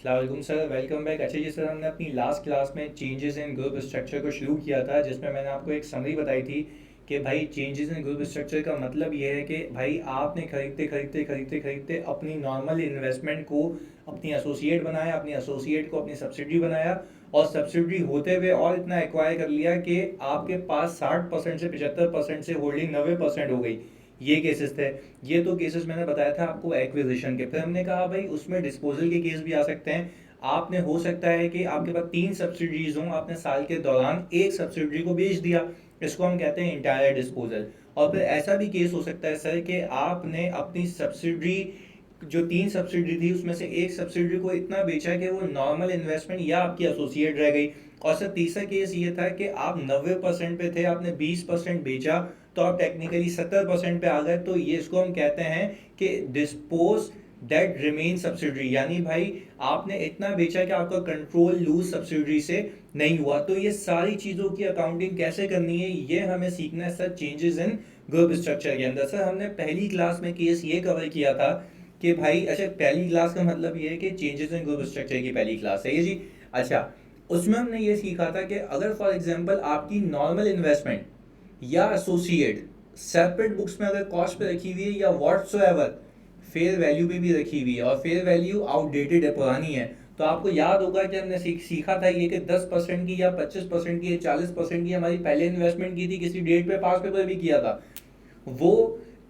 अस्सलाम sir, welcome back. अच्छा जी sir, हमने अपनी लास्ट क्लास में चेंजेस इन ग्रुप स्ट्रक्चर को शुरू किया था, जिसमें मैंने आपको एक समरी बताई थी कि भाई चेंजेस इन ग्रुप स्ट्रक्चर का मतलब ये है कि भाई आपने खरीदते खरीदते खरीदते खरीदते अपनी नॉर्मल इन्वेस्टमेंट को अपनी एसोसिएट बनाया, अपनी एसोसिएट को अपनी सब्सिडरी बनाया, और सब्सिडरी होते हुए और इतना एक्वायर कर लिया कि आपके पास 60% से 75% से होल्डिंग 90% हो गई। ये केसेस थे। ये तो केसेस मैंने बताया था आपको एक्विजिशन के। फिर हमने कहा भाई उसमें डिस्पोजल के केस भी आ सकते हैं। आपने हो सकता है कि आपके पास 3 सब्सिडीज हों, आपने साल के दौरान एक सब्सिडरी को बेच दिया, इसको हम कहते हैं इंटायर डिस्पोजल। और फिर ऐसा भी केस हो सकता है सर कि आपने अपनी सब्सिडरी, जो 3 सब्सिडरी थी उसमें से एक सब्सिडरी को इतना बेचा कि वो नॉर्मल इन्वेस्टमेंट या आपकी एसोसिएट रह गई। और सर तीसरा केस ये था कि आप 90% पे थे, आपने 20% बेचा, तो आप टेक्निकली 70% पे आ गए। तो ये इसको हम कहते हैं कि डिस्पोज दैट रिमेन सब्सिडरी, यानी भाई आपने इतना बेचा कि आपका कंट्रोल लूज सब्सिडरी से नहीं हुआ। तो ये सारी चीज़ों की अकाउंटिंग कैसे करनी है ये हमें सीखना है sir, changes in group structure के अंदर। सर हमने पहली क्लास में केस ये कवर किया था कि भाई, अच्छा पहली क्लास का मतलब ये है कि चेंजेस इन ग्रुप स्ट्रक्चर की पहली क्लास है ये जी। अच्छा, उसमें हमने ये सीखा था कि अगर फॉर एग्जांपल आपकी नॉर्मल इन्वेस्टमेंट या एसोसिएट सेपरेट बुक्स में अगर कॉस्ट पे रखी हुई है या व्हाट्सोएवर फेयर वैल्यू पे भी रखी हुई है, और फेयर वैल्यू आउटडेटेड है, पुरानी है, तो आपको याद होगा कि हमने सीखा था ये कि 10% की या 25% की या 40% की हमारी पहले इन्वेस्टमेंट की थी, किसी डेट पे पास पेपर भी किया था, वो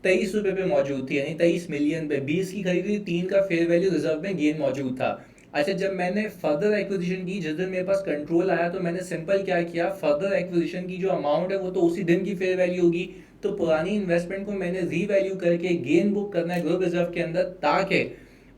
23 रुपए पे मौजूद थी, यानी 23 मिलियन पे 20 की खरीदी, 3 का फेयर वैल्यू रिजर्व में गेन मौजूद था। अच्छा, जब मैंने फर्दर एक्विजिशन की, जिस दिन मेरे पास कंट्रोल आया, तो मैंने सिंपल क्या किया, फर्दर एक्विजिशन की जो अमाउंट है वो तो उसी दिन की फेयर वैल्यू होगी, तो पुरानी इन्वेस्टमेंट को मैंने रीवैल्यू करके गेन बुक करना है ग्रुप रिजर्व के अंदर, ताकि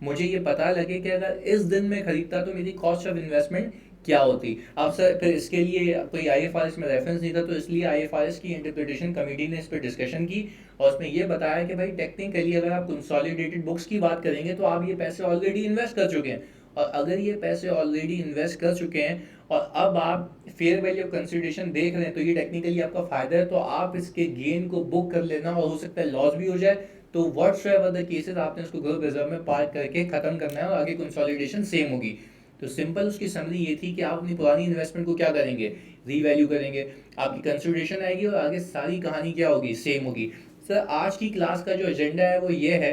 मुझे ये पता लगे कि अगर इस दिन में खरीदता तो मेरी कॉस्ट ऑफ इन्वेस्टमेंट क्या होती। अब सर फिर इसके लिए कोई आईएफआरएस में रेफरेंस नहीं था, तो इसलिए आईएफआरएस की इंटरप्रिटेशन कमेटी ने इस पर डिस्कशन की, और उसमें ये बताया कि भाई टेक्निकली अगर आप कंसोलिडेटेड बुक्स की बात करेंगे तो आप ये पैसे ऑलरेडी इन्वेस्ट कर चुके हैं, और अगर ये पैसे ऑलरेडी इन्वेस्ट कर चुके हैं और अब आप फेयर वैल्यू ऑफ कंसिडरेशन देख रहे हैं, तो ये टेक्निकली आपका फायदा है, तो आप इसके गेन को बुक कर लेना, और हो सकता है लॉस भी हो जाए, तो व्हाट्सएवर द केसेस आपने उसको ग्रुप रिजर्व में पार्क करके खत्म करना है, और आगे कंसोलिडेशन सेम होगी। तो सिंपल उसकी समरी ये थी कि आप अपनी पुरानी इन्वेस्टमेंट को क्या करेंगे, रीवैल्यू करेंगे, आपकी कंसिडरेशन आएगी, और आगे सारी कहानी क्या होगी, सेम होगी। सर आज की क्लास का जो एजेंडा है वो ये है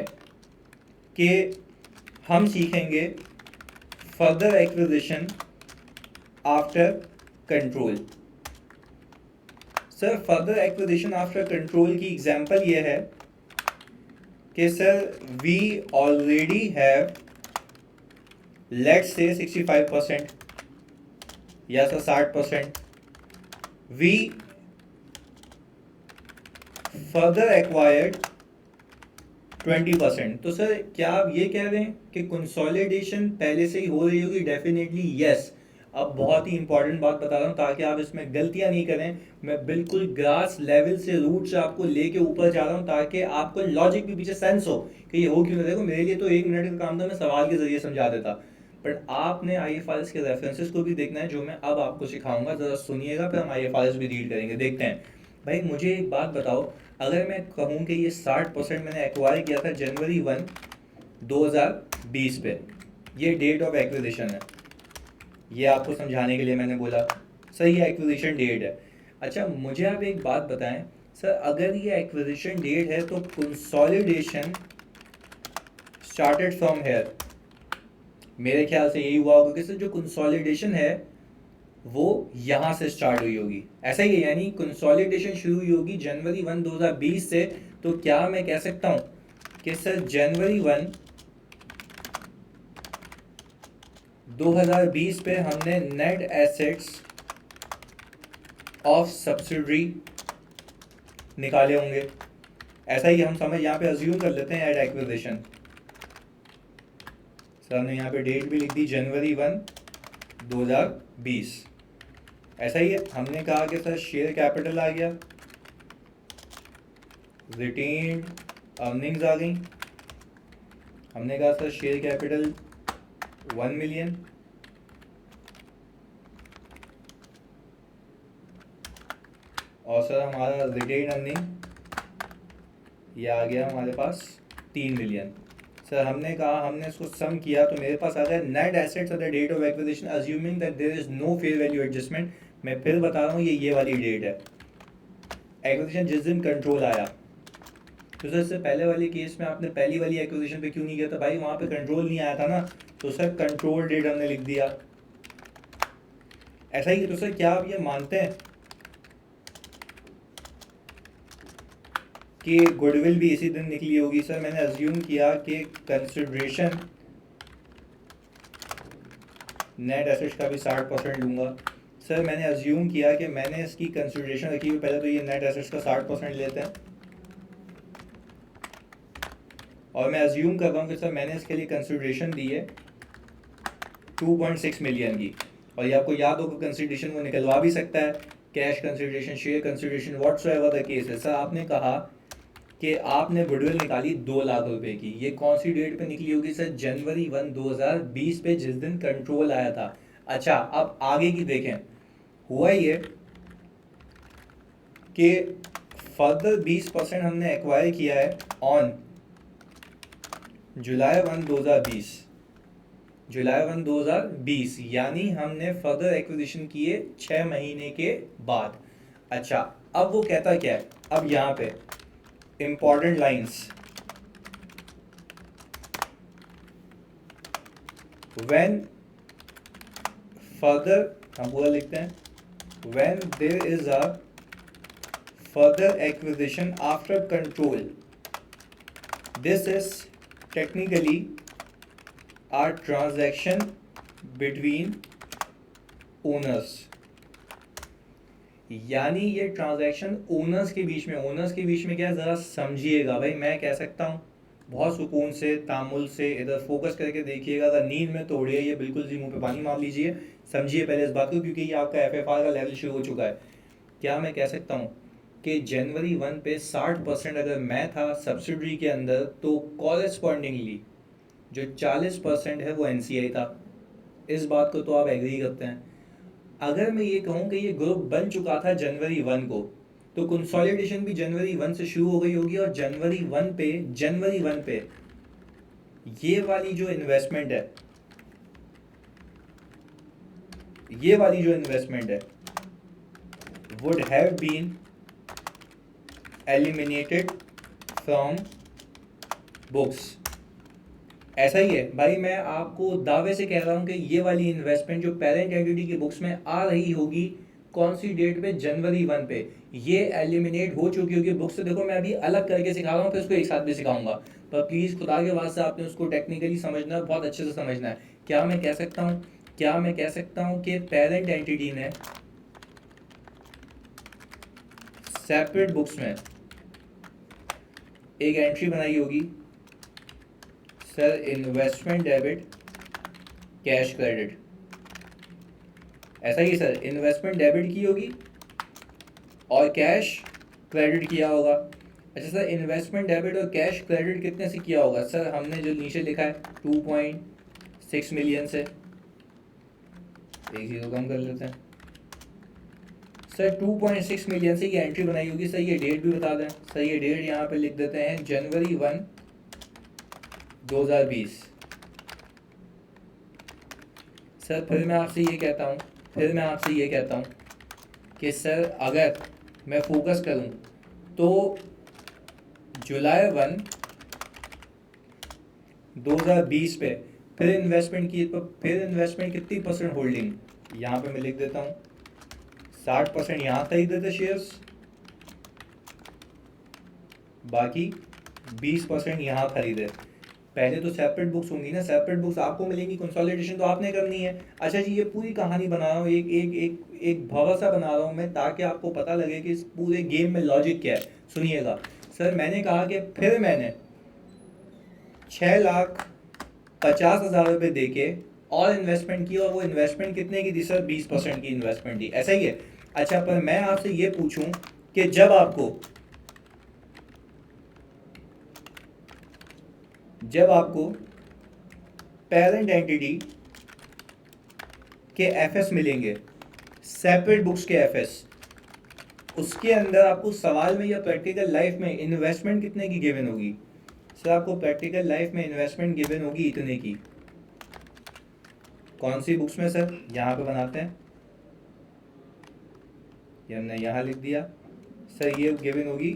कि हम सीखेंगे further acquisition after control. Sir further acquisition after control की एग्जांपल ये है कि sir we already have, let's say 65% या सर 60%, वी फर्दर एक्वायर्ड 20%। तो सर क्या आप ये कह रहे हैं कि कंसोलिडेशन पहले से ही हो रही होगी? Definitely yes. अब बहुत ही इंपॉर्टेंट बात बता रहा हूँ ताकि आप इसमें गलतियां नहीं करें। मैं बिल्कुल ग्रास लेवल से, रूट से आपको लेके ऊपर जा रहा हूँ, ताकि आपको लॉजिक भी पीछे सेंस हो कि ये हो क्यों नहीं। देखो मेरे लिए तो 1 मिनट का काम था, मैं सवाल के जरिए समझा देता, बट आपने आईएफआरएस के रेफरेंसेस को भी देखना है, जो मैं अब आपको सिखाऊंगा, जरा सुनिएगा, फिर हम आईएफआरएस भी रीड करेंगे। देखते हैं। भाई मुझे एक बात बताओ, अगर मैं कहूँ कि ये 60% मैंने एक्वायर किया था जनवरी 1 2020 पे, ये डेट ऑफ एक्विजिशन है, ये आपको समझाने के लिए मैंने बोला, सही एक्विजिशन डेट है। अच्छा मुझे आप एक बात बताएं सर, अगर ये एक्विजिशन डेट है तो कंसोलिडेशन स्टार्टेड फ्रॉम हेयर, मेरे ख्याल से यही हुआ होगा कि सर जो कंसोलिडेशन है वो यहाँ से स्टार्ट हुई होगी, ऐसा ही है, यानी कंसोलिडेशन शुरू हुई होगी जनवरी 1 2020 से। तो क्या मैं कह सकता हूँ कि सर जनवरी 1 2020 पे हमने नेट एसेट्स ऑफ सब्सिडरी निकाले होंगे, ऐसा ही हम समझ यहाँ पे अज्यूम कर लेते हैं एट एक्विजिशन। सर हमने यहाँ पे डेट भी लिख दी जनवरी 1 2020, ऐसा ही है। हमने कहा कि सर शेयर कैपिटल आ गया, रिटेन्ड अर्निंग्स आ गई, हमने कहा सर शेयर कैपिटल 1 मिलियन, और सर हमारा रिटेन अर्निंग ये आ गया हमारे पास 3 मिलियन। सर हमने कहा, हमने इसको सम किया तो मेरे पास आ गया net assets at the date of acquisition assuming that there is no fair value adjustment. मैं फिर बता रहा हूँ, ये वाली डेट है एक्विजिशन जिस दिन कंट्रोल आया। तो सर इससे पहले वाले केस में आपने पहली वाली एक्विजिशन पे क्यों नहीं किया था? भाई वहाँ पे कंट्रोल नहीं आया था ना, तो सर कंट्रोल डेट हमने लिख दिया। ऐसा ही। तो सर क्या आप ये मानते हैं कि गुडविल भी इसी दिन निकली होगी? सर मैंने अज्यूम किया कि कंसिडरेशन नेट एसेट्स का भी 60% लूँगा। सर मैंने अज्यूम किया कि मैंने इसकी कंसिडरेशन रखी हुई, पहले तो ये नेट एसेट्स का 60% लेते हैं, और मैं अज्यूम कर रहा हूँ कि सर मैंने इसके लिए कंसिडरेशन दी है 2.6 मिलियन की। और ये आपको याद होगा कंसिडरेशन वो निकलवा भी सकता है, cash consideration, share consideration, whatsoever the case है। सर आपने कहा कि आपने गुडविल निकाली 2 लाख रुपए की, ये कौन सी डेट पे निकली होगी? सर जनवरी 1 2020 पे, जिस दिन कंट्रोल आया था। अच्छा अब आगे की देखें। हुआ ये कि फर्दर 20% हमने एक्वायर किया है ऑन जुलाई 1 2020, जुलाई 1 2020, यानी हमने फर्दर एक्विजिशन किए 6 महीने के बाद। अच्छा अब वो कहता क्या है? अब यहाँ पे इंपॉर्टेंट लाइंस, व्हेन फर्दर, हम पूरा लिखते हैं, when there is a further acquisition after control, this is technically a transaction between owners। यानी ये ट्रांजैक्शन ओनर्स के बीच में, ओनर्स के बीच में क्या, ज़रा समझिएगा भाई। मैं कह सकता हूँ बहुत सुकून से, तामुल से, इधर फोकस करके देखिएगा, अगर नींद में तोड़िए ये बिल्कुल जी मुंह पे पानी मार लीजिए, समझिए पहले इस बात को, क्योंकि ये आपका FFR का लेवल शुरू हो चुका है। क्या मैं कह सकता हूँ कि जनवरी 1 पे 60% अगर मैं था सब्सिडरी के अंदर, तो कॉरेस्पॉन्डिंगली जो 40% है वो NCI था। इस बात को तो आप एग्री करते हैं। अगर मैं ये कहूँ कि ये ग्रुप बन चुका था जनवरी 1 को, तो कंसोलिडेशन भी जनवरी 1 से शुरू हो गई होगी, और जनवरी 1 पे ये वाली जो इन्वेस्टमेंट है, ये वाली जो इन्वेस्टमेंट है would have been eliminated from books. ऐसा ही है भाई, मैं आपको दावे से कह रहा हूँ कि ये वाली इन्वेस्टमेंट जो पेरेंट एंटिटी की बुक्स में आ रही होगी, कौन सी डेट पे? जनवरी 1 पे ये एलिमिनेट हो चुकी होगी बुक से। देखो मैं अभी अलग करके सिखा रहा हूँ, फिर उसको एक साथ भी सिखाऊंगा, पर प्लीज़ खुदा के वास्ते आपने उसको टेक्निकली समझना है, बहुत अच्छे से समझना है। क्या मैं कह सकता हूँ, क्या मैं कह सकता हूँ कि पेरेंट एंटिटी ने सेपरेट बुक्स में एक एंट्री बनाई होगी, sir investment debit cash credit. ऐसा ही सर, इन्वेस्टमेंट डेबिट की होगी और कैश क्रेडिट किया होगा। अच्छा सर, इन्वेस्टमेंट डेबिट और कैश क्रेडिट कितने से किया होगा? सर हमने जो नीचे लिखा है 2.6 मिलियन से, एक जीरो कम कर लेते हैं सर, 2.6 मिलियन से ये एंट्री बनाई होगी। सर ये डेट भी बता दें। सर ये डेट यहाँ पे लिख देते हैं जनवरी 1 2020। सर फिर मैं आपसे ये कहता हूँ कि सर अगर मैं फोकस करूँ तो जुलाई 1 2020 पे फिर इन्वेस्टमेंट की, तो फिर इन्वेस्टमेंट कितनी परसेंट होल्डिंग, यहाँ पे मैं लिख देता हूँ 60% यहाँ खरीदे थे शेयर्स, बाकी 20% यहाँ खरीदे। पहले तो सेपरेट बुक्स होंगी ना, सेपरेट बुक्स आपको मिलेंगी, कंसोलिडेशन तो आपने करनी है। अच्छा जी, ये पूरी कहानी बना रहा हूँ, एक एक एक एक भरोसा बना रहा हूँ मैं, ताकि आपको पता लगे कि इस पूरे गेम में लॉजिक क्या है। सुनिएगा सर, मैंने कहा कि फिर मैंने 6,50,000 रुपये दे के और इन्वेस्टमेंट की, और वो इन्वेस्टमेंट कितने की थी सर? 20% की इन्वेस्टमेंट थी। ऐसा ही है। अच्छा पर मैं आपसे ये पूछूं कि जब आपको पेरेंट एंटिटी के एफएस मिलेंगे, सेपरेट बुक्स के एफएस, उसके अंदर आपको सवाल में या प्रैक्टिकल लाइफ में इन्वेस्टमेंट कितने की गिवन होगी? सर आपको प्रैक्टिकल लाइफ में इन्वेस्टमेंट गिवन होगी इतने की। कौन सी बुक्स में सर? यहाँ पे बनाते हैं, ये हमने यहाँ लिख दिया। सर ये गिवन होगी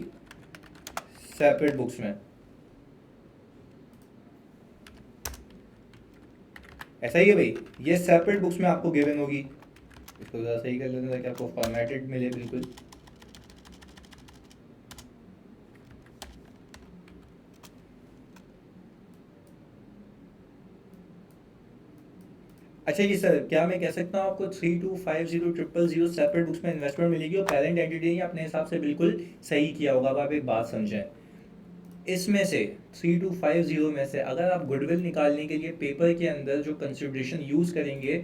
सेपरेट बुक्स में, ऐसा ही है भाई, ये सेपरेट बुक्स में आपको गिवन होगी। इसको ज़रा सही कर लेते हैं ताकि आपको फॉर्मेटेड मिले बिल्कुल। अच्छा जी सर, क्या मैं कह सकता हूँ आपको 32500000 सेपरेट बुक्स में इन्वेस्टमेंट मिलेगी और पेरेंट एंटिटी ने अपने हिसाब से बिल्कुल सही किया होगा। अब आप एक बात समझें, इसमें से 3250 में से अगर आप गुडविल निकालने के लिए पेपर के अंदर जो कंसिडरेशन यूज़ करेंगे,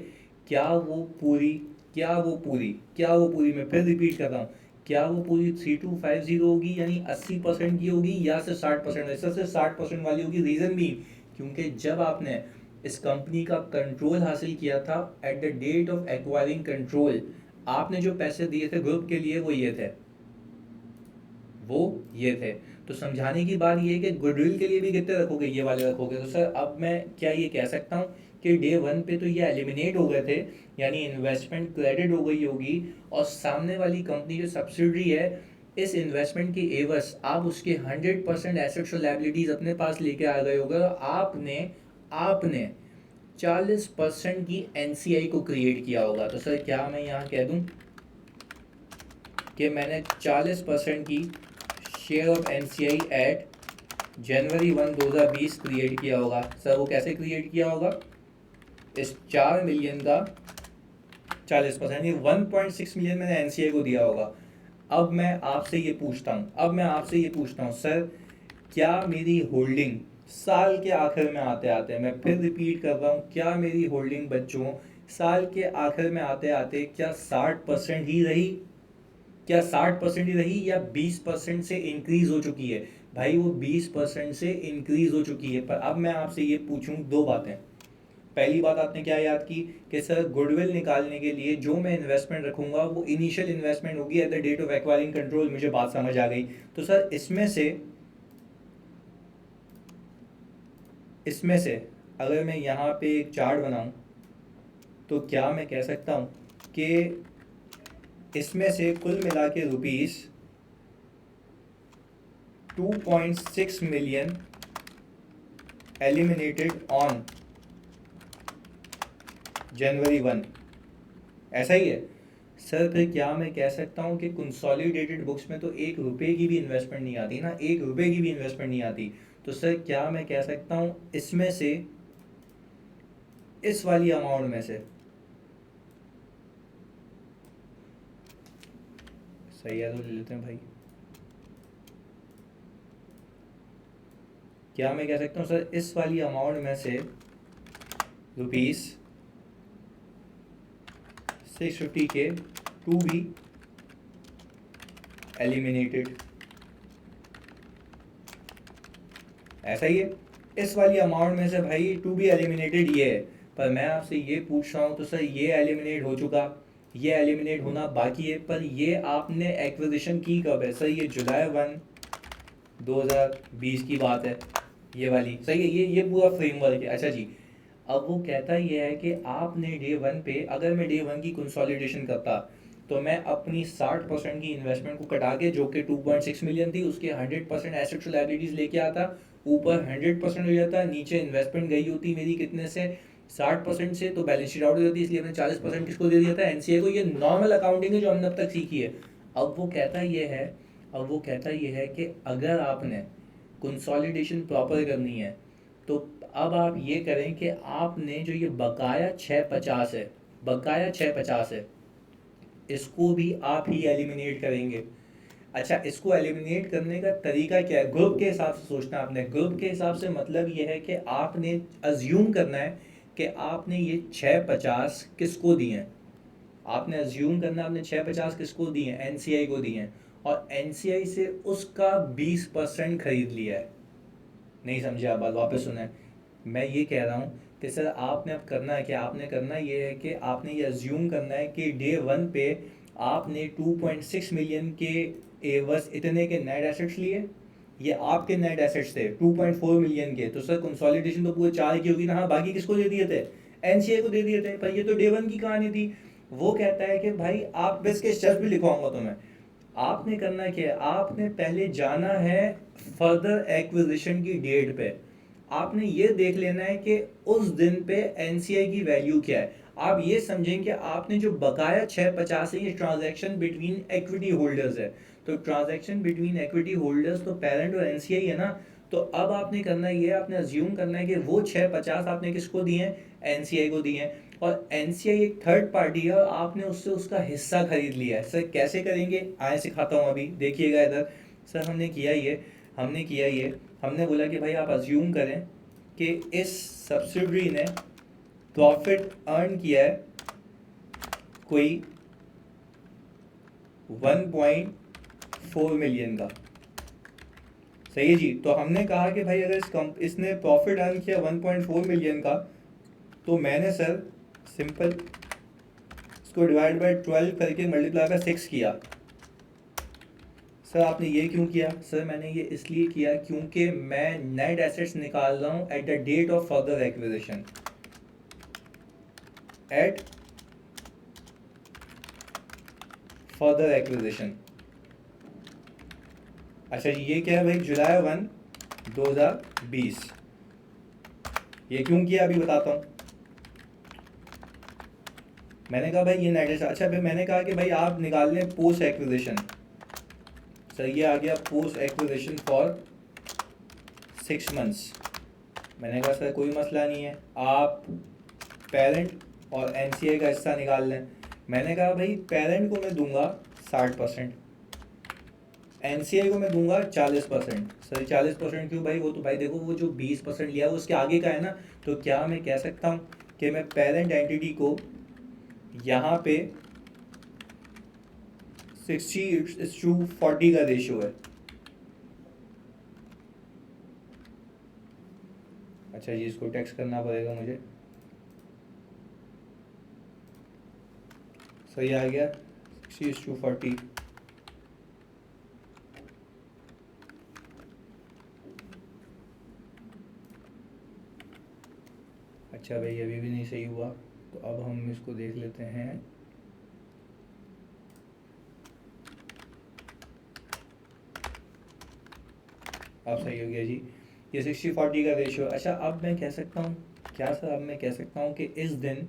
क्या वो पूरी मैं फिर रिपीट कर रहा हूँ, क्या वो पूरी 3250 होगी यानी 80% की होगी या सिर्फ 60%? ऐसा सिर्फ 60% वाली होगी। रीज़न भी क्योंकि जब आपने इस कंपनी का कंट्रोल हासिल किया था, at the date of acquiring control, आपने जो पैसे दिए थे ग्रुप के लिए वो ये थे। तो समझाने की बात ये है कि गुडविल के लिए भी कितने रखोगे, ये वाले रखोगे। तो सर अब मैं क्या ये कह सकता हूँ कि डे वन पे तो ये एलिमिनेट हो गए थे, यानी इन्वेस्टमेंट क्रेडिट हो गई होगी, और सामने वाली कंपनी जो सब्सिडरी है, इस इन्वेस्टमेंट की एवज आप उसके 100% एसेट्स और लायबिलिटीज अपने पास लेके आ गए होगे, और आपने आपने 40% की एनसीआई को क्रिएट किया होगा। तो सर क्या मैं यहाँ कह दूँ कि मैंने 40% की share of NCI at January 1 2020 create किया होगा। सर वो कैसे क्रिएट किया होगा? इस 4 मिलियन का 40%, ये 1.6 मिलियन मैंने एनसीआई को दिया होगा। अब मैं आपसे ये पूछता हूँ सर, क्या मेरी होल्डिंग साल के आखिर में आते आते, मैं फिर रिपीट कर रहा हूँ, क्या मेरी होल्डिंग बच्चों साल के आखिर में आते आते क्या 60% ही रही? क्या 60% ही रही या 20% से इंक्रीज हो चुकी है? भाई वो 20% से इंक्रीज हो चुकी है। पर अब मैं आपसे ये पूछूं दो बातें। पहली बात आपने क्या याद की कि सर गुडविल निकालने के लिए जो मैं इन्वेस्टमेंट रखूंगा वो इनिशियल इन्वेस्टमेंट होगी at the date of acquiring control. मुझे बात समझ आ गई। तो सर इसमें से अगर मैं यहाँ पे एक चार्ट बनाऊं, तो क्या मैं कह सकता हूँ कि इसमें से कुल मिला के rupees 2.6 million eliminated on January 1, ऐसा ही है? सर फिर क्या मैं कह सकता हूँ कि कंसोलिडेटेड बुक्स में तो 1 रुपए की भी इन्वेस्टमेंट नहीं आती ना, 1 रुपए की भी इन्वेस्टमेंट नहीं आती। तो सर क्या मैं कह सकता हूँ इसमें से, इस वाली अमाउंट में से, सही है तो ले लेते हैं भाई, क्या मैं कह सकता हूँ सर इस वाली अमाउंट में से रुपीज़ 650 के टू बी एलिमिनेटेड, ऐसा ही है? इस वाली अमाउंट में से भाई टू बी एलिमिनेटेड ये है। पर मैं आपसे ये पूछ रहा हूँ, तो सर ये एलिमिनेट हो चुका, ये एलिमिनेट होना बाकी है, पर ये आपने एक्विजिशन की कब है? सर ये जुलाई 1 2020 की बात है, ये वाली, सही है? ये पूरा फ्रेमवर्क है। अच्छा जी, अब वो कहता ये है कि आपने डे वन पे, अगर मैं डे वन की कंसोलिडेशन करता, तो मैं अपनी 60% की इन्वेस्टमेंट को कटा के, जो कि 2.6 मिलियन थी, उसके 100% एसेट्स लायबिलिटीज लेके आता, ऊपर 100% हो जाता, नीचे इन्वेस्टमेंट गई होती मेरी कितने से, 60% से, तो बैलेंस शीट आउट हो जाती, इसलिए मैंने 40% किसको दे दिया था? एनसीए को। ये नॉर्मल अकाउंटिंग है जो हमने अब तक सीखी है। अब वो कहता ये है कि अगर आपने कंसोलिडेशन प्रॉपर करनी है, तो अब आप ये करें कि आपने जो ये बकाया 650 है, इसको भी आप ही एलिमिनेट करेंगे। अच्छा, इसको एलिमिनेट करने का तरीका क्या है? ग्रुप के हिसाब से सोचना आपने। ग्रुप के हिसाब से मतलब ये है कि आपने अज्यूम करना है कि आपने ये 650 किसको दिए हैं। आपने अज्यूम करना, आपने 650 किसको दिए हैं? एनसीआई को दिए हैं, और एनसीआई से उसका 20% खरीद लिया है। नहीं समझे आप? बात वापस सुने। मैं ये कह रहा हूँ कि सर आपने अब करना है क्या? आपने करना ये है कि आपने ये अज्यूम करना है कि डे वन पे आपने 2.6 मिलियन के एवज इतने के नेट एसेट्स लिए, ये आपके नेट एसेट्स थे 2.4 मिलियन के, तो सर कंसोलिडेशन तो पूरे 4 की होगी ना। हाँ, बाकी किसको दे दिए थे? एनसीआई को दे दिए थे। पर ये तो डे वन की कहानी थी। वो कहता है कि भाई आप बस के स्टेप्स भी लिखवाऊंगा तुम्हें। आपने करना क्या है, आपने पहले जाना है फर्दर एक्विजिशन की डेट पे। आपने ये देख लेना है कि उस दिन पे एनसीआई की वैल्यू क्या है। आप ये समझें कि आपने जो बकाया 650 है, ये ट्रांजैक्शन बिटवीन इक्विटी होल्डर्स है। तो ट्रांजैक्शन बिटवीन इक्विटी होल्डर्स तो पेरेंट और एनसीआई है ना। तो अब आपने करना ये, आपने अज्यूम करना है कि वो 650 आपने किसको दिए हैं? एनसीआई को दिए हैं। और एनसीआई एक थर्ड पार्टी है और आपने उससे उसका हिस्सा खरीद लिया है। सर कैसे करेंगे, आए सिखाता हूँ, अभी देखिएगा इधर। सर हमने बोला कि भाई आप अज्यूम करें कि इस सब्सिडरी ने प्रॉफिट अर्न किया है कोई 1.4 मिलियन का। सही है जी। तो हमने कहा कि भाई अगर इसने प्रॉफिट अर्न किया 1.4 मिलियन का, तो मैंने सर सिंपल इसको डिवाइड बाय 12 करके मल्टीप्लाई बाय 6 किया। सर आपने ये क्यों किया? सर मैंने ये इसलिए किया क्योंकि मैं नेट एसेट्स निकाल रहा हूँ at the date of further acquisition, at further acquisition. अच्छा जी, ये क्या है भाई? जुलाई 1, 2020। ये क्यों किया अभी बताता हूँ। मैंने कहा भाई ये नेट एसेट, अच्छा फिर मैंने कहा कि भाई आप निकाल लें पोस्ट एक्विजिशन। सर ये आ गया पोस्ट एक्विजिशन फॉर 6 मंथ्स। मैंने कहा सर कोई मसला नहीं है, आप पेरेंट और एनसीआई का हिस्सा निकाल लें। मैंने कहा भाई पेरेंट को मैं दूंगा 60%, एनसीआई को मैं दूंगा 40%। सर 40% क्यों भाई? वो तो भाई देखो, वो जो 20% लिया वो उसके आगे का है ना। तो क्या मैं कह सकता हूँ कि मैं पेरेंट एंटिटी को यहाँ पे 60:40 का रेशियो है। अच्छा जी, इसको टेक्स्ट करना पड़ेगा मुझे। सही आ गया 60:40। अच्छा भाई अभी भी नहीं सही हुआ, तो अब हम इसको देख लेते हैं। अब सही हो गया जी। ये 60:40 का रेशियो। अच्छा अब मैं कह सकता हूँ क्या सर? अब मैं कह सकता हूँ कि इस दिन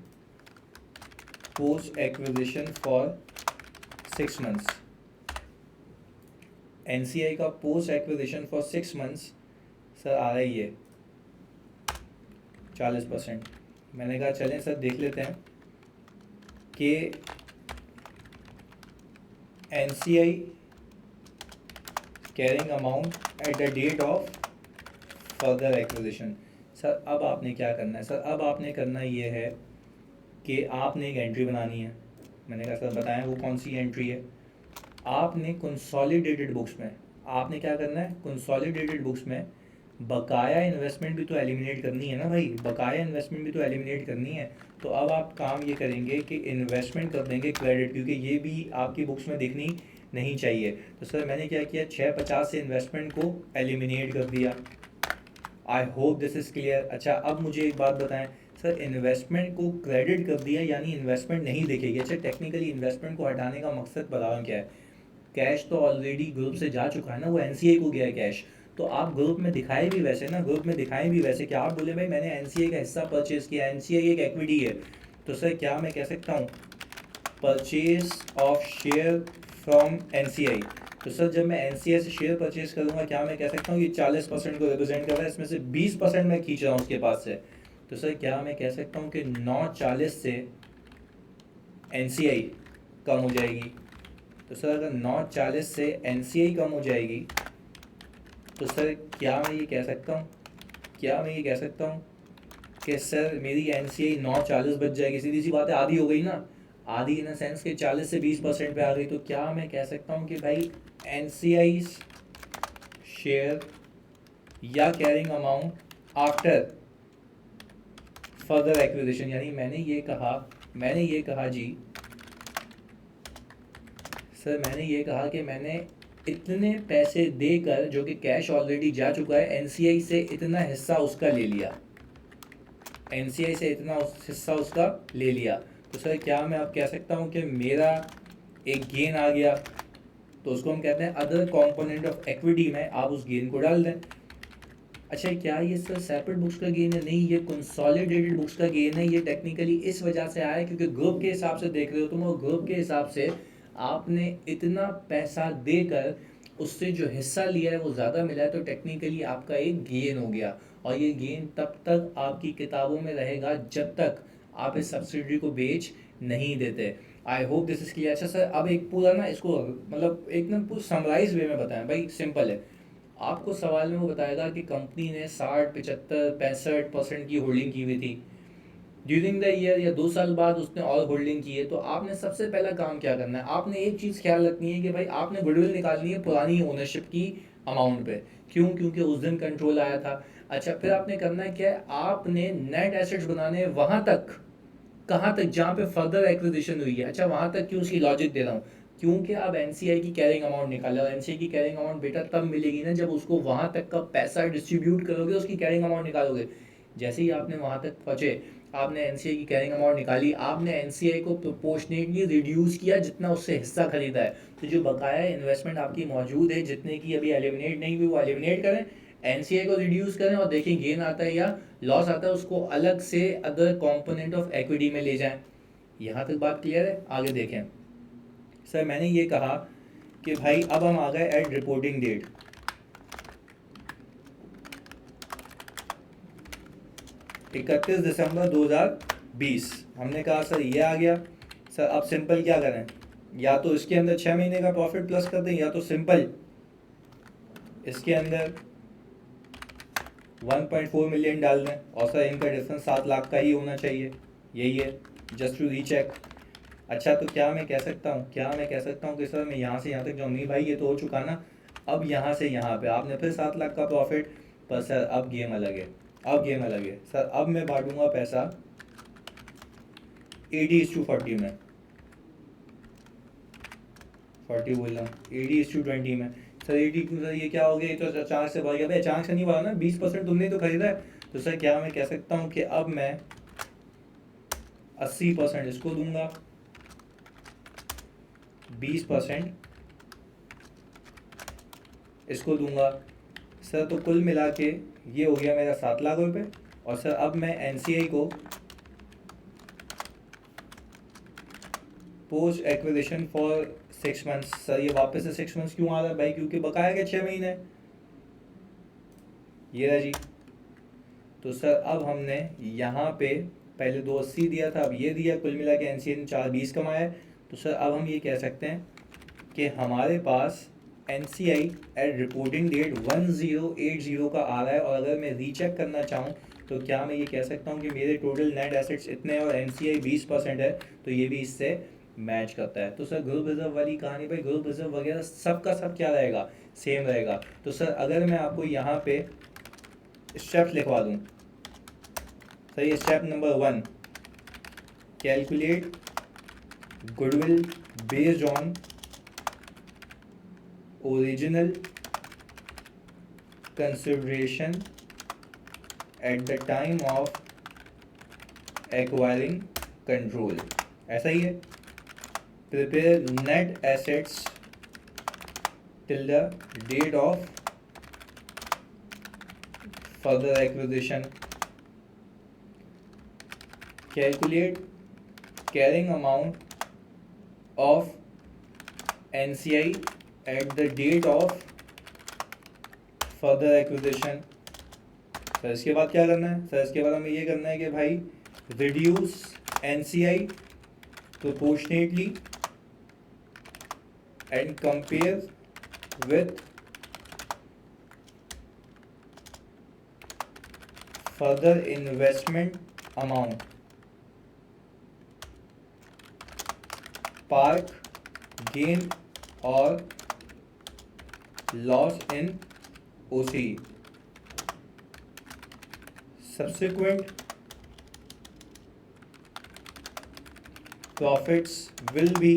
post acquisition for 6 months, NCI का post acquisition for 6 months sir आ रहा ही है 40%। मैंने कहा चलें सर देख लेते हैं कि NCI carrying amount at the date of further acquisition. Sir अब आपने क्या करना है? सर अब आपने करना ये है कि आपने एक एंट्री बनानी है। मैंने कहा सर बताएं वो कौन सी एंट्री है? आपने कंसोलिडेटेड बुक्स में आपने क्या करना है? कंसोलिडेटेड बुक्स में बकाया इन्वेस्टमेंट भी तो एलिमिनेट करनी है ना भाई, बकाया इन्वेस्टमेंट भी तो एलिमिनेट करनी है। तो अब आप काम ये करेंगे कि इन्वेस्टमेंट कर देंगे क्रेडिट, क्योंकि ये भी आपकी बुक्स में दिखनी नहीं चाहिए। तो सर मैंने क्या किया, 650 से इन्वेस्टमेंट को एलिमिनेट कर दिया। I hope this is clear. अच्छा अब मुझे एक बात बताएं सर, इन्वेस्टमेंट को क्रेडिट कर दिया यानी इन्वेस्टमेंट नहीं दिखेगी। अच्छा टेक्निकली इन्वेस्टमेंट को हटाने का मकसद बताओ क्या है? कैश तो ऑलरेडी ग्रुप से जा चुका है ना, वो एनसीए को गया है कैश। तो आप ग्रुप में दिखाए भी वैसे ना, ग्रुप में दिखाएं भी वैसे कि आप बोले भाई मैंने एनसीए का हिस्सा परचेज किया, एनसीए एक इक्विटी है। तो सर क्या मैं कह सकता हूँ purchase of share from NCI. तो सर जब मैं एनसीआई से शेयर परचेज करूँगा, क्या मैं कह सकता हूँ कि 40% को रिप्रेजेंट कर रहा है, इसमें से 20% मैं खींच रहा हूँ उसके पास से। तो सर क्या मैं कह सकता हूँ कि 940 से एनसीआई कम हो जाएगी। तो सर अगर 940 से एनसीआई कम हो जाएगी, तो सर क्या मैं ये कह सकता हूँ कि सर मेरी एनसीआई 940 बच जाएगी? सीधी सी बात है, आधी हो गई ना। आधी इन द सेंस के 40 से 20% पे आ गई। तो क्या मैं कह सकता हूँ कि भाई एनसीआई शेयर या carrying amount after further acquisition, यानी मैंने ये कहा जी, सर मैंने ये कहा कि मैंने इतने पैसे देकर, जो कि कैश ऑलरेडी जा चुका है, एनसीआई से इतना हिस्सा उसका ले लिया, एनसीआई से इतना हिस्सा उसका ले लिया। तो सर क्या मैं अब कह सकता हूँ कि मेरा एक गेन आ गया? तो उसको हम कहते हैं अदर कंपोनेंट ऑफ इक्विटी में आप उस गेन को डाल दें। अच्छा, क्या ये सर सेपरेट बुक्स का गेन है? नहीं, ये कंसोलिडेटेड बुक्स का गेन है। ये टेक्निकली इस वजह से आया है क्योंकि ग्रुप के हिसाब से देख रहे हो तुम, और ग्रुप के हिसाब से आपने इतना पैसा देकर उससे जो हिस्सा लिया है वो ज़्यादा मिला है, तो टेक्निकली आपका एक गेन हो गया। और ये गेन तब तक आपकी किताबों में रहेगा जब तक आप इस सब्सिडरी को बेच नहीं देते। I hope this is clear. अच्छा सर, अब एक पूरा ना इसको मतलब एकदम पूरा समराइज वे में बताएं भाई, सिंपल है। आपको सवाल में वो बताएगा कि कंपनी ने 60, 75, 65% की होल्डिंग की हुई थी ड्यूरिंग द ईयर, या 2 साल बाद उसने और होल्डिंग की है। तो आपने सबसे पहला काम क्या करना है, आपने एक चीज़ ख्याल रखनी है कि भाई आपने गुडविल निकालनी है पुरानी ओनरशिप की अमाउंट पे। क्यों? क्योंकि उस दिन कंट्रोल आया था। अच्छा, फिर आपने करना है क्या है, आपने नेट एसेट्स बनाने वहां तक, कहाँ तक, जहाँ पे फर्दर एक्विजिशन हुई है। अच्छा, वहां तक क्यों? उसकी लॉजिक दे रहा हूँ। क्योंकि अब एनसीआई की कैरिंग अमाउंट निकाला, और एनसीआई की कैरिंग अमाउंट बेटा तब मिलेगी ना जब उसको वहां तक का पैसा डिस्ट्रीब्यूट करोगे, उसकी कैरिंग अमाउंट निकालोगे। जैसे ही आपने वहां तक पहुंचे, आपने एनसीआई की कैरिंग अमाउंट निकाली, आपने एनसीआई को प्रोपोर्शनेटली रिड्यूस किया जितना उससे हिस्सा खरीदा है। तो जो बकाया इन्वेस्टमेंट आपकी मौजूद है, जितने की अभी एलिमिनेट नहीं हुई, वो एलिमिनेट करें, एनसीआई को रिड्यूस करें, और देखें गेन आता है या लॉस आता है, उसको अलग से अदर कंपोनेंट ऑफ इक्विटी में ले जाएं। यहाँ तक बात क्लियर है? आगे देखें। सर मैंने ये कहा कि भाई अब हम आ गए एट रिपोर्टिंग डेट, 31 दिसंबर 2020। हमने कहा सर ये आ गया। सर अब सिंपल क्या करें, या तो इसके अंदर 6 महीने का प्रॉफिट प्लस कर दें, या तो सिंपल इसके अंदर 1.4 मिलियन डाल दें, और सर इनका डिफरेंस 7 लाख का ही होना चाहिए। यही है, जस्ट टू रीचेक। अच्छा, तो क्या मैं कह सकता हूँ, कि सर मैं यहाँ से यहाँ तक जाऊँ? नहीं भाई, ये तो हो चुका ना। अब यहाँ से यहाँ पे आपने फिर 7 लाख का प्रॉफिट, पर सर अब गेम अलग है, सर अब मैं बांटूंगा पैसा 80:40 में, 40 बोल रहा हूँ, 80:20 में। सर 80 क्यों सर, ये क्या हो गया? ये तो अचानक से बढ़ गया। भाई अचानक से नहीं बढ़ा ना, 20% तुमने तो खरीदा है। तो सर क्या मैं कह सकता हूँ कि अब मैं 80% इसको दूंगा, 20% इसको दूंगा। सर तो कुल मिला के ये हो गया मेरा 7 लाख रुपए। और सर अब मैं एनसीआई को post acquisition for 6 months, sir ये वापस से 6 मंथ्स क्यों आ रहा है भाई? क्योंकि बकाया के 6 महीने, ये रहा जी। तो सर अब हमने यहाँ पे पहले 280 दिया था, अब ये दिया, कुल मिला के एनसीआई ने 420 कमाया है। तो सर अब हम ये कह सकते हैं कि हमारे पास एनसीआई एट रिपोर्टिंग डेट 1080 का आ रहा है। और अगर मैं रीचेक करना चाहूँ तो क्या मैं ये कह सकता हूँ कि मेरे टोटल नेट एसेट्स इतने और एनसीआई 20% है, तो ये भी इससे मैच करता है। तो सर ग्रुप रिजर्व वाली कहानी, भाई ग्रुप रिजर्व वगैरह सब का सब क्या रहेगा, सेम रहेगा। तो सर अगर मैं आपको यहाँ पे स्टेप्स लिखवा दूँ, सर ये step number 1, calculate goodwill based on original consideration at the time of acquiring control, ऐसा ही है। Prepare net assets till the date of further acquisition, calculate carrying amount of NCI at the date of further acquisition. Sir इसके बाद क्या करना है? Sir इसके बाद हमें ये करना है कि भाई reduce NCI proportionately and compare with further investment amount, पार्क गेन और loss in OC. Subsequent profits will be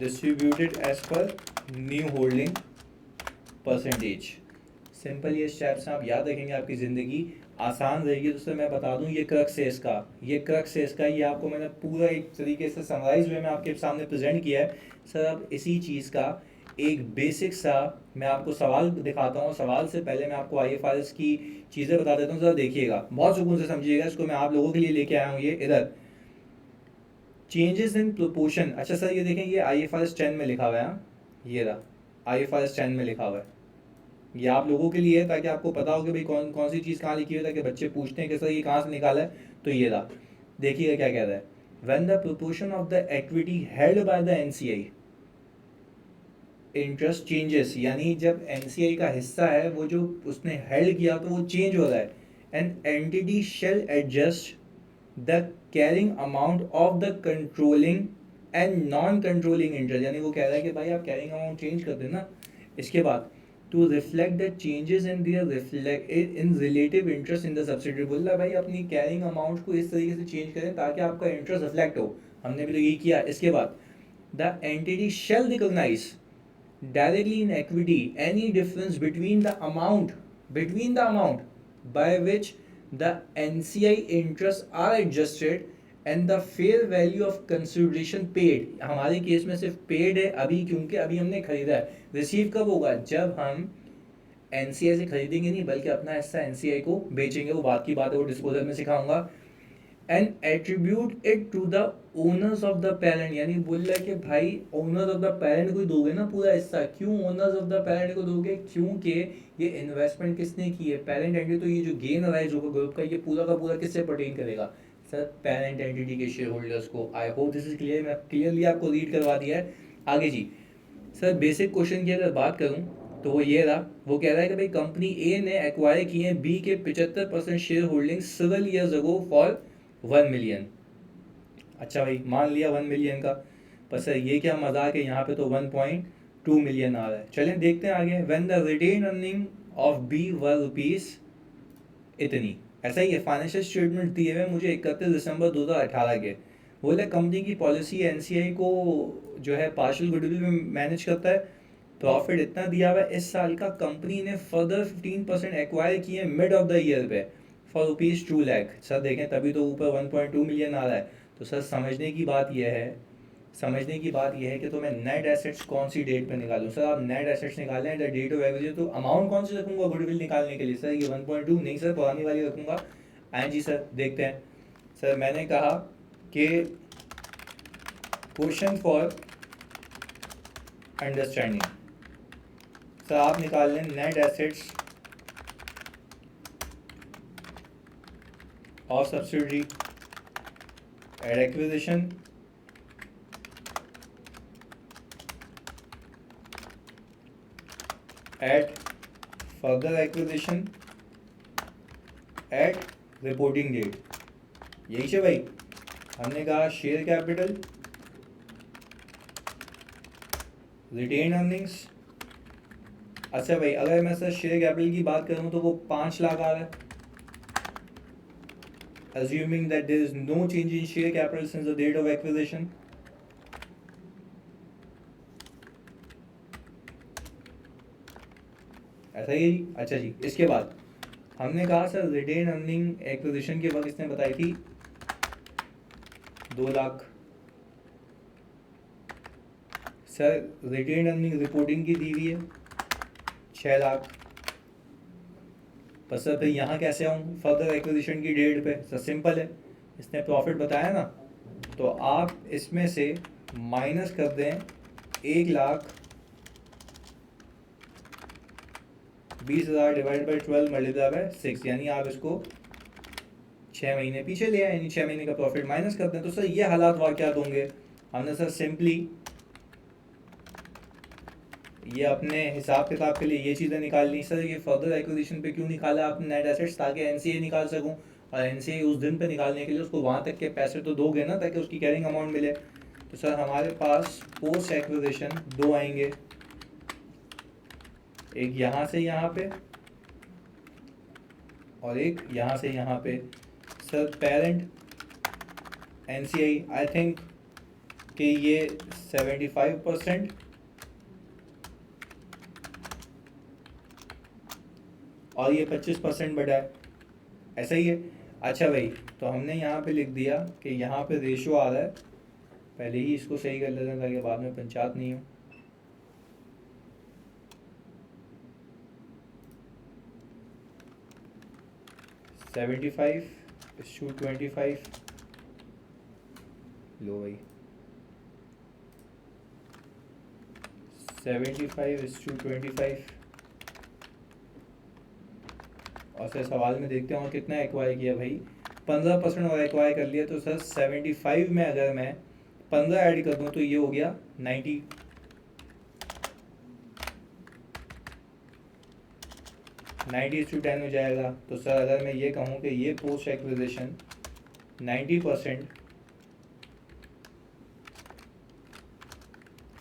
distributed as per new holding percentage. Simple ये स्टेप्स आप याद रखेंगे, आपकी ज़िंदगी आसान रहेगी। दोस्तों मैं बता दूं ये क्रक्स है इसका, ये आपको मैंने पूरा एक तरीके से समराइज वे में आपके सामने प्रेजेंट किया है। सर अब इसी चीज़ का एक बेसिक सा मैं आपको सवाल दिखाता हूँ। सवाल से पहले मैं आपको IFRS की चीज़ें बता देता हूँ, ज़रा देखिएगा, बहुत सुकून से समझिएगा इसको। मैं आप लोगों के लिए लेके आया हूँ ये इधर, चेंजेस इन प्रोपोर्शन। अच्छा सर ये देखें, ये IFRS 10 में लिखा हुआ है, ये रहा IFRS 10 में लिखा हुआ है। ये आप लोगों के लिए है ताकि आपको पता हो कि भाई कौन कौन सी चीज़ कहाँ लिखी हुई है, ताकि बच्चे पूछते हैं कि सर ये कहाँ से निकाला है। तो ये रहा, देखिएगा क्या कह रहा है। When the proportion of the equity held by the NCI interest changes, यानी जब NCI का हिस्सा है वो जो उसने हेल्ड किया तो वो चेंज हो रहा है। An entity shell adjust the carrying amount of the controlling and non controlling interest, यानी वो कह रहा है कि भाई आप कैरिंग अमाउंट चेंज कर देना। इसके बाद to reflect the changes in their reflect in relative interest in the subsidy, बोल रहा भाई अपनी कैरिंग अमाउंट को इस तरीके से चेंज करें ताकि आपका इंटरेस्ट रिफ्लेक्ट हो। हमने भी तो यही किया। इसके बाद the entity shall recognise directly in equity any difference between the amount by which the NCI interests are adjusted and the fair value of consideration paid। हमारे केस में सिर्फ पेड है अभी, क्योंकि अभी हमने खरीदा है। रिसीव कब होगा? जब हम NCI से खरीदेंगे नहीं, बल्कि अपना हिस्सा NCI को बेचेंगे। वो बात की बात है, वो डिस्पोजल में सिखाऊंगा। And attribute it to the owners of the parent, यानी बोल रहा है कि भाई ओनर्स ऑफ द पेरेंट को ही दोगे ना पूरा हिस्सा। क्यों ओनर्स ऑफ द पेरेंट को दोगे? क्योंकि ये इन्वेस्टमेंट किसने की है? Parent entity. तो ये जो गेन अराइज होगा ग्रुप का, ये पूरा का पूरा किससे पर्टेन करेगा? सर पेरेंट एंटिटी के शेयर होल्डर्स को। I hope this is clear. मैं क्लियरली आपको रीड करवा दिया है। आगे जी सर, बेसिक क्वेश्चन की अगर बात करूं तो वो ये रहा। वो कह रहा है कि भाई कंपनी ए ने एक्वायर किए हैं बी के 75% share holding several years ago for 1 million. अच्छा भाई मान लिया 1 मिलियन का, पर सर ये क्या मजाक है, यहाँ पे तो 1.2 मिलियन आ रहा है। चलें देखते हैं आगे। When the retain earning of B were rupees इतनी, ऐसा ही है। फाइनेंशियल स्टेटमेंट दिए हुए मुझे 31 दिसंबर 2018 के। बोले कंपनी की पॉलिसी NCI को जो है पार्शियल गुडविल में मैनेज करता है। प्रॉफिट इतना दिया हुआ है इस साल का। कंपनी ने फर्दर 15% एक्वायर किए मिड ऑफ द ईयर पे फॉर ₹2 लाख। सर देखें तभी तो ऊपर 1.2 मिलियन आ रहा है। तो सर समझने की बात यह है कि तो मैं नेट एसेट्स कौन सी डेट पे निकालूं। सर आप नेट एसेट्स निकालें at the date of acquisition, तो अमाउंट कौन सी रखूंगा गुडविल निकालने के लिए? सर ये 1.2 नहीं सर, पुरानी वाली रखूंगा। आए जी सर देखते हैं। सर मैंने कहा कि क्वेश्चन फॉर अंडरस्टैंडिंग। सर आप निकाल लें net assets of subsidiary at acquisition at further acquisition at reporting date. यही से भाई हमने कहा शेयर कैपिटल, रिटेन अर्निंग्स। अच्छा भाई अगर मैं सर शेयर कैपिटल की बात करूं तो वो 5 लाख आ रहा है, assuming that there is no change in share capital since the date of acquisition। ऐसा ही है जी। अच्छा जी इसके बाद हमने कहा सर रिटेन अर्निंग एक्विजिशन के वक्त इसने बताई थी 2 lakh. Sir retain earning reporting की दी हुई है 6 लाख। पर सर फिर यहाँ कैसे आऊँ फर्दर एक्विजिशन की डेट पे? सर सिंपल है, इसने प्रॉफिट बताया ना, तो आप इसमें से माइनस कर दें 1,20,000 डिवाइड बाई 12 मल्टीप्लाई बाय 6, यानी आप इसको 6 महीने पीछे ले आए, यानी 6 महीने का प्रॉफिट माइनस करते हैं। तो सर ये हालात वाक़यात होंगे। हमने सर सिंपली ये अपने हिसाब किताब के लिए ये चीज़ें निकालनी। सर ये फर्दर एक्विजिशन पे क्यों निकाला आपने नेट एसेट्स? ताकि NCA निकाल सकूं, और NCA उस दिन पे निकालने के लिए उसको वहाँ तक के पैसे तो दोगे ना ताकि उसकी कैरिंग अमाउंट मिले। तो सर हमारे पास पोस्ट एक्विजिशन 2 आएंगे, एक यहाँ से यहाँ पे और एक यहाँ से यहाँ पे। Sir parent NCI I think कि ये 75% और ये 25% बढ़ा है, ऐसा ही है। अच्छा भाई, तो हमने यहाँ पे लिख दिया कि यहाँ पे रेशो आ रहा है, पहले ही इसको सही कर लेते हैं ताकि बाद में पंचायत नहीं हो। सेवेंटी फाइव इस टू 25, लो भाई 75 इस टू 25। और सर सवाल में देखते हैं कितना एक्वायर किया भाई, 15% और एक्वायर कर लिया। तो सर 75 में अगर मैं 15 ऐड कर दूँ तो ये हो गया 90, 90:10 हो जाएगा। तो सर अगर मैं ये कहूँ कि ये पोस्ट एक्विजिशन 90%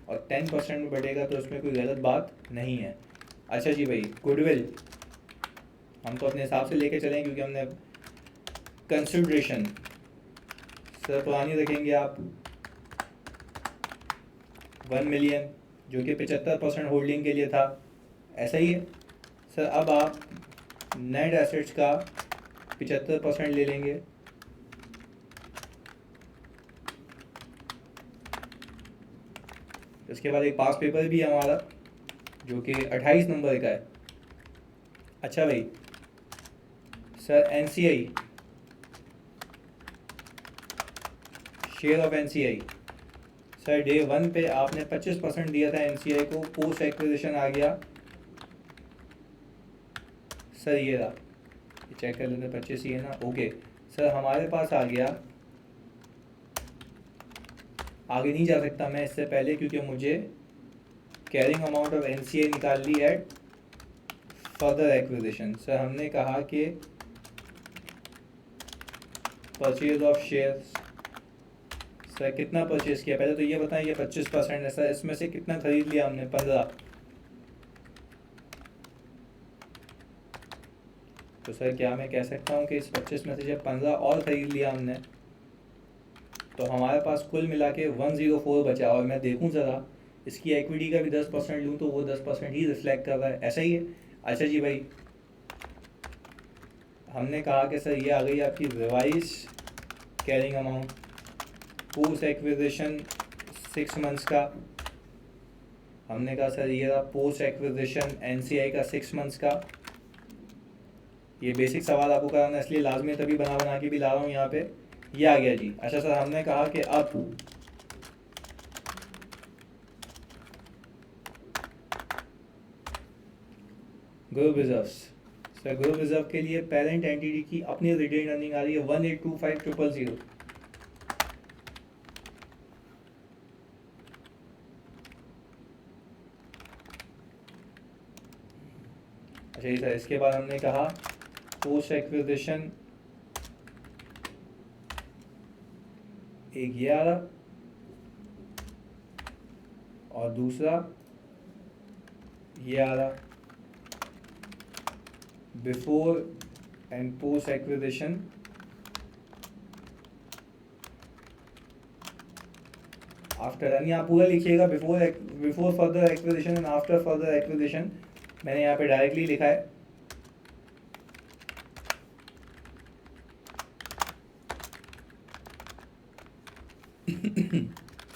और 10% में बढ़ेगा तो उसमें कोई गलत बात नहीं है। अच्छा जी भाई, गुडविल हम तो अपने हिसाब से लेके चलें क्योंकि हमने कंसिडरेशन सर पुरानी रखेंगे आप 1 मिलियन, जो कि 75% होल्डिंग के लिए था, ऐसा ही है सर। अब आप नेट एसेट्स का 75% ले लेंगे, इसके बाद एक पास पेपर भी है हमारा जो कि 28 नंबर का है। अच्छा भाई sir, NCI, share of NCI, sir day 1 पे आपने 25% दिया था एनसीआई को, पोस्ट एक्विजिशन आ गया सर, ये रहा, चेक कर लेते 25 ही है ना, ओके सर। हमारे पास आ गया, आगे नहीं जा सकता मैं इससे पहले क्योंकि मुझे कैरिंग अमाउंट ऑफ एनसीआई निकाल ली एट फर्दर एक्विजिशन। सर हमने कहा कि परचेज ऑफ शेयर्स, सर कितना परचेज किया पहले तो ये बताएं। ये 25% है सर, इसमें से कितना खरीद लिया हमने? 15। तो सर क्या मैं कह सकता हूँ कि इस 25 में से जब 15 और ख़रीद लिया हमने तो हमारे पास कुल मिला के 104 बचा। और मैं देखूँ ज़रा इसकी इक्विटी का भी 10% लूँ तो वो 10% ही रिफ्लेक्ट कर रहा है, ऐसा ही है। अच्छा जी भाई, हमने कहा कि सर ये आ गई आपकी revise carrying amount post acquisition 6 months का। हमने कहा सर ये रहा पोस्ट एक्विजिशन एनसीआई का 6 मंथ्स का। ये बेसिक सवाल आपको कराना इसलिए लाजमी तभी बना बना के भी ला रहा हूँ यहाँ पे। ये आ गया जी। अच्छा सर, हमने कहा कि अब group reserves, sir group reserve के लिए पेरेंट एंटिटी की अपनी रिटेन अर्निंग आ रही है 1825000। अच्छा जी सर, इसके बाद हमने कहा पोस्ट एक्विजिशन एक ये आ रहा और दूसरा ये आ रहा, before and post acquisition after, यानी आप पूरा लिखिएगा before further acquisition and after further acquisition. मैंने यहाँ पे डायरेक्टली लिखा है।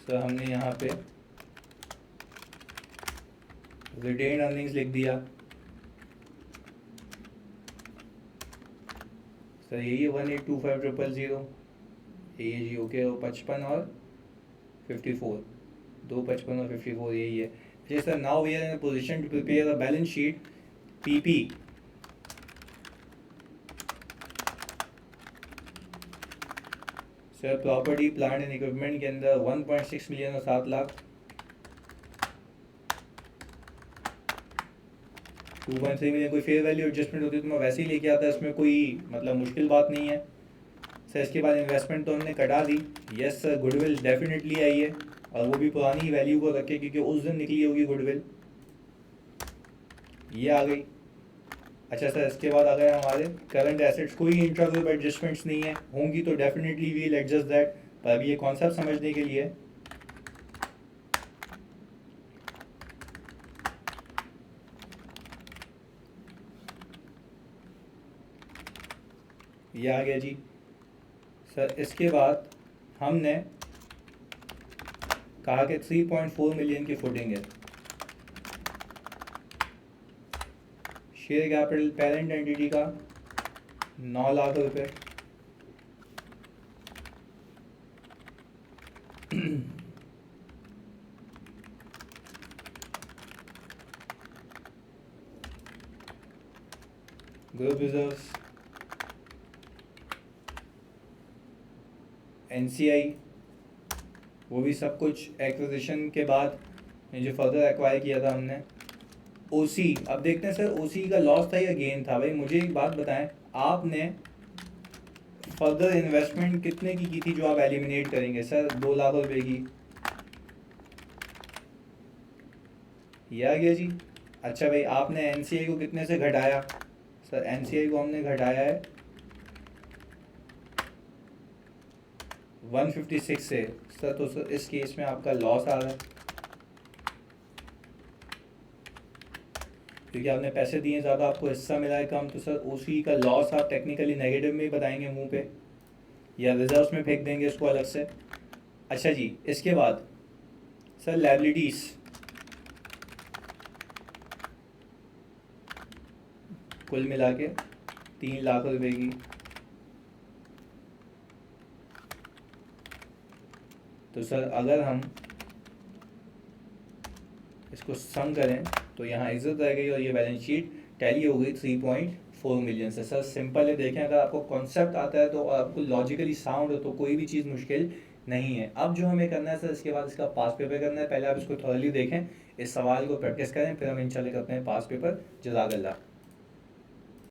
सर हमने यहाँ पे रिटेन अर्निंग्स लिख दिया सर, यही है 1825000, यही है जी, ओके। 55 और 54, 2 55 और 54 यही है। जी sir, now we are in position to prepare a balance sheet PP. Sir property plant and equipment के अंदर 1.6 मिलियन और 7 लाख, 2.3 मिलियन कोई फेयर वैल्यू एडजस्टमेंट होती है तो मैं वैसे ही लेके आता है, इसमें कोई मतलब मुश्किल बात नहीं है सर। इसके बाद इन्वेस्टमेंट तो हमने कटा दी। यस सर, गुडविल डेफिनेटली आई है और वो भी पुरानी वैल्यू को रखे क्योंकि उस दिन निकली होगी गुडविल, ये आ गई। अच्छा सर, इसके बाद आ गए हमारे करंट एसेट्स, कोई इंट्रा ग्रुप एडजस्टमेंट्स नहीं है, होंगी तो definitely we will adjust that, पर अभी ये कॉन्सेप्ट समझने के लिए ये आ गया जी सर। इसके बाद हमने कहा कि 3.4 मिलियन की फुटिंग है। शेयर कैपिटल पेरेंट एंटिटी का 9 लाख रुपए। ग्रुप रिजर्व्स, एनसीआई, वो भी सब कुछ एक्विजिशन के बाद जो फर्दर एक्वायर किया था हमने। ओसी, अब देखते हैं सर ओसी का लॉस था या गेन था। भाई मुझे एक बात बताएं, आपने फर्दर इन्वेस्टमेंट कितने की थी जो आप एलिमिनेट करेंगे? सर 2 लाख रुपए की। ये आ गया जी। अच्छा भाई आपने एनसीआई को कितने से घटाया? सर एनसीआई को हमने घटाया है 156 से। सर तो सर इस केस में आपका लॉस आ रहा है क्योंकि आपने पैसे दिए ज़्यादा, आपको हिस्सा मिला है कम। तो सर ओसी का लॉस आप टेक्निकली नेगेटिव में ही बताएंगे मुंह पे, या रिजर्व्स में फेंक देंगे इसको अलग से। अच्छा जी, इसके बाद सर लायबिलिटीज़, कुल मिला के 3 लाख रुपए की। तो सर अगर हम इसको सम करें तो यहाँ इज्जत रह गई और ये बैलेंस शीट टैली हो गई 3.4 मिलियन से। सर सिंपल है, देखें अगर आपको कॉन्सेप्ट आता है तो आपको लॉजिकली साउंड हो तो कोई भी चीज़ मुश्किल नहीं है। अब जो हमें करना है सर, इसके बाद इसका पास पेपर करना है। पहले आप इसको थॉरली देखें, इस सवाल को प्रैक्टिस करें, फिर हम इंशाल्लाह करते हैं पास पेपर। जज़ाकल्लाह।